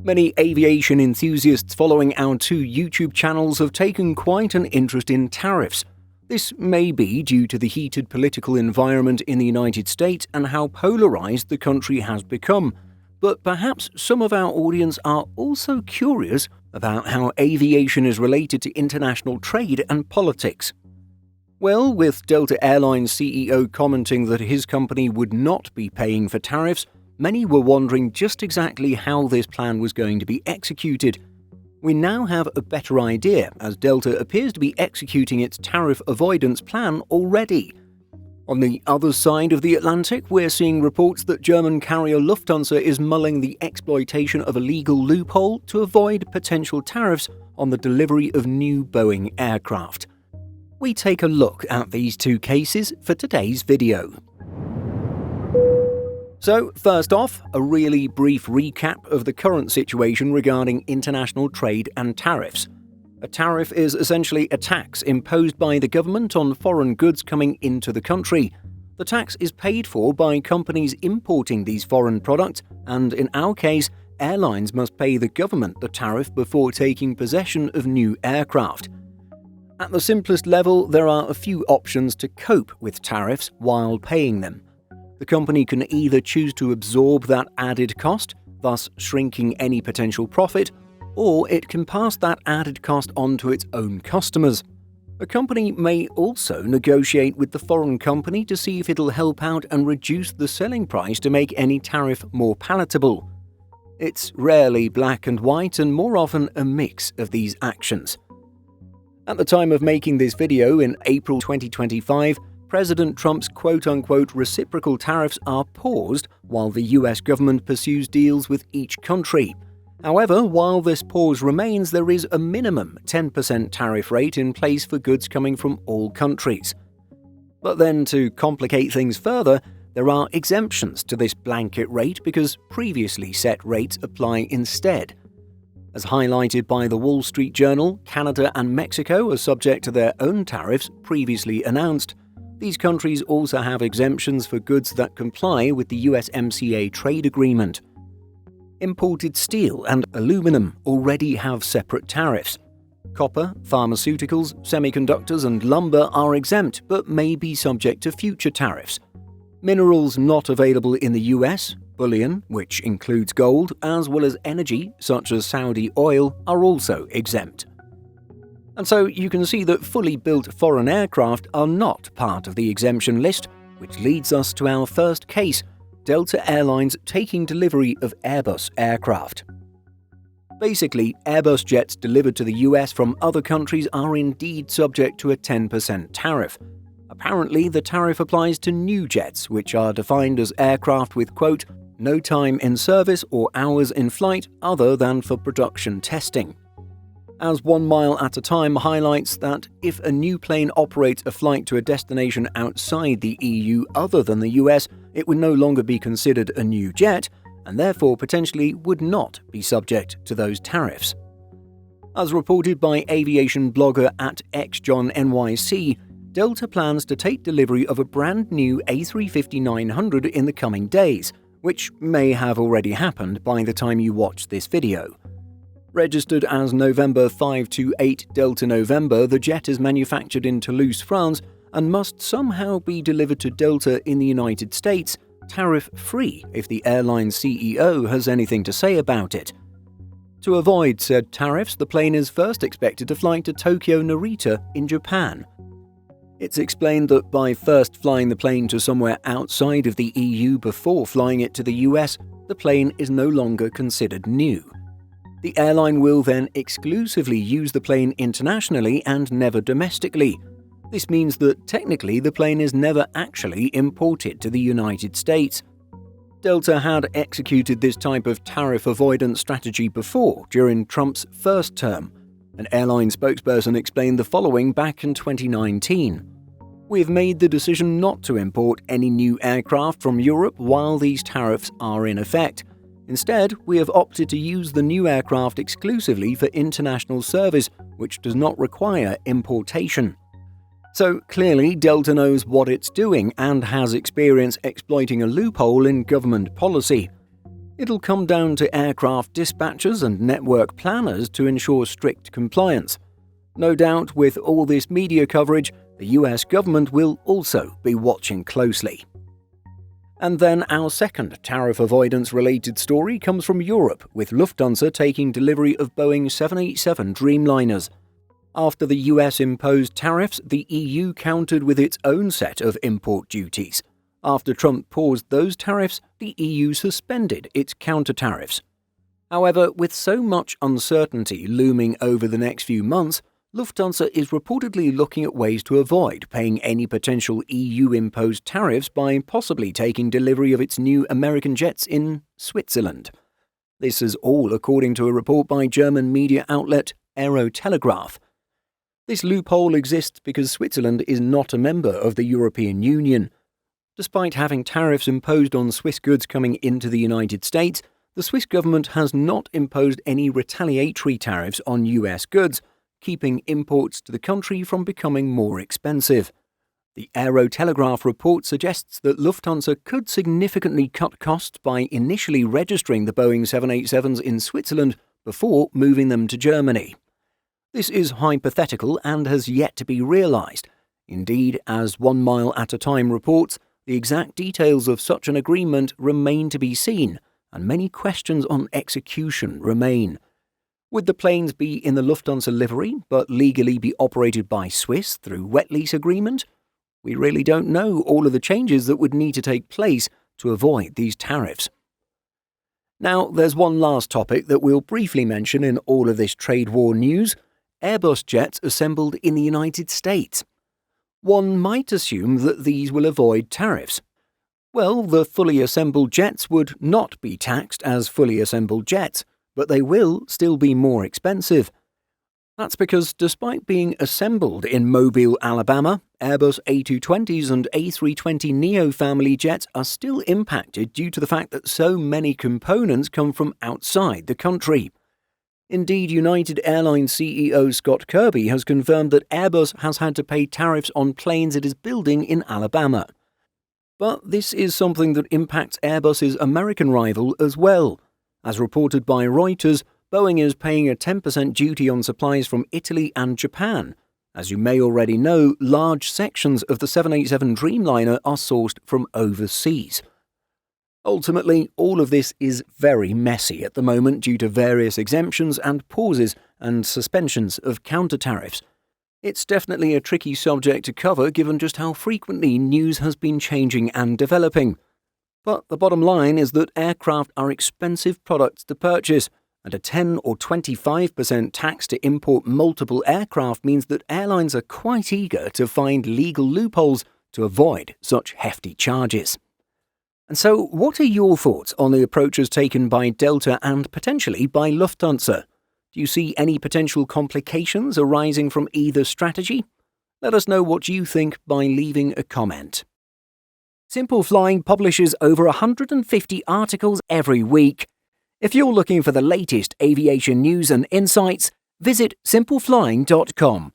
Many aviation enthusiasts following our two YouTube channels have taken quite an interest in tariffs. This may be due to the heated political environment in the United States and how polarized the country has become. But perhaps some of our audience are also curious about how aviation is related to international trade and politics. Well, with Delta Airlines CEO commenting that his company would not be paying for tariffs, many were wondering just exactly how this plan was going to be executed. We now have a better idea, as Delta appears to be executing its tariff avoidance plan already. On the other side of the Atlantic, we're seeing reports that German carrier Lufthansa is mulling the exploitation of a legal loophole to avoid potential tariffs on the delivery of new Boeing aircraft. We take a look at these two cases for today's video. So, first off, a really brief recap of the current situation regarding international trade and tariffs. A tariff is essentially a tax imposed by the government on foreign goods coming into the country. The tax is paid for by companies importing these foreign products, and in our case, airlines must pay the government the tariff before taking possession of new aircraft. At the simplest level, there are a few options to cope with tariffs while paying them. The company can either choose to absorb that added cost, thus shrinking any potential profit, or it can pass that added cost on to its own customers. A company may also negotiate with the foreign company to see if it'll help out and reduce the selling price to make any tariff more palatable. It's rarely black and white and more often a mix of these actions. At the time of making this video in April 2025, President Trump's quote-unquote reciprocal tariffs are paused while the US government pursues deals with each country. However, while this pause remains, there is a minimum 10% tariff rate in place for goods coming from all countries. But then, to complicate things further, there are exemptions to this blanket rate because previously set rates apply instead. As highlighted by the Wall Street Journal, Canada and Mexico are subject to their own tariffs previously announced. These countries also have exemptions for goods that comply with the USMCA trade agreement. Imported steel and aluminum already have separate tariffs. Copper, pharmaceuticals, semiconductors, and lumber are exempt but may be subject to future tariffs. Minerals not available in the US, bullion, which includes gold, as well as energy, such as Saudi oil, are also exempt. And so you can see that fully built foreign aircraft are not part of the exemption list, which leads us to our first case, Delta Airlines taking delivery of Airbus aircraft. Basically, Airbus jets delivered to the US from other countries are indeed subject to a 10% tariff. Apparently, the tariff applies to new jets, which are defined as aircraft with, quote, no time in service or hours in flight other than for production testing. As 1 mile at a time highlights that if a new plane operates a flight to a destination outside the EU other than the US, it would no longer be considered a new jet, and therefore potentially would not be subject to those tariffs. As reported by aviation blogger at XJohnNYC, Delta plans to take delivery of a brand new A350-900 in the coming days, which may have already happened by the time you watch this video. Registered as November 528 Delta November, the jet is manufactured in Toulouse, France, and must somehow be delivered to Delta in the United States, tariff-free if the airline's CEO has anything to say about it. To avoid said tariffs, the plane is first expected to fly to Tokyo Narita in Japan. It's explained that by first flying the plane to somewhere outside of the EU before flying it to the US, the plane is no longer considered new. The airline will then exclusively use the plane internationally and never domestically. This means that technically the plane is never actually imported to the United States. Delta had executed this type of tariff avoidance strategy before, during Trump's first term. An airline spokesperson explained the following back in 2019. "We have made the decision not to import any new aircraft from Europe while these tariffs are in effect. Instead, we have opted to use the new aircraft exclusively for international service, which does not require importation." So clearly, Delta knows what it's doing and has experience exploiting a loophole in government policy. It'll come down to aircraft dispatchers and network planners to ensure strict compliance. No doubt, with all this media coverage, the US government will also be watching closely. And then our second tariff avoidance-related story comes from Europe, with Lufthansa taking delivery of Boeing 787 Dreamliners. After the US imposed tariffs, the EU countered with its own set of import duties. After Trump paused those tariffs, the EU suspended its counter-tariffs. However, with so much uncertainty looming over the next few months, Lufthansa is reportedly looking at ways to avoid paying any potential EU-imposed tariffs by possibly taking delivery of its new American jets in Switzerland. This is all according to a report by German media outlet Aerotelegraph. This loophole exists because Switzerland is not a member of the European Union. Despite having tariffs imposed on Swiss goods coming into the United States, the Swiss government has not imposed any retaliatory tariffs on US goods, keeping imports to the country from becoming more expensive. The Aerotelegraph report suggests that Lufthansa could significantly cut costs by initially registering the Boeing 787s in Switzerland before moving them to Germany. This is hypothetical and has yet to be realised. Indeed, as 1 Mile at a Time reports, the exact details of such an agreement remain to be seen, and many questions on execution remain. Would the planes be in the Lufthansa livery, but legally be operated by Swiss through wet lease agreement? We really don't know all of the changes that would need to take place to avoid these tariffs. Now, there's one last topic that we'll briefly mention in all of this trade war news: Airbus jets assembled in the United States. One might assume that these will avoid tariffs. Well, the fully assembled jets would not be taxed as fully assembled jets, but they will still be more expensive. That's because despite being assembled in Mobile, Alabama, Airbus A220s and A320neo family jets are still impacted due to the fact that so many components come from outside the country. Indeed, United Airlines CEO Scott Kirby has confirmed that Airbus has had to pay tariffs on planes it is building in Alabama. But this is something that impacts Airbus's American rival as well. As reported by Reuters, Boeing is paying a 10% duty on supplies from Italy and Japan. As you may already know, large sections of the 787 Dreamliner are sourced from overseas. Ultimately, all of this is very messy at the moment due to various exemptions and pauses and suspensions of counter-tariffs. It's definitely a tricky subject to cover given just how frequently news has been changing and developing. But the bottom line is that aircraft are expensive products to purchase, and a 10 or 25% tax to import multiple aircraft means that airlines are quite eager to find legal loopholes to avoid such hefty charges. And so, what are your thoughts on the approaches taken by Delta and potentially by Lufthansa? Do you see any potential complications arising from either strategy? Let us know what you think by leaving a comment. Simple Flying publishes over 150 articles every week. If you're looking for the latest aviation news and insights, visit simpleflying.com.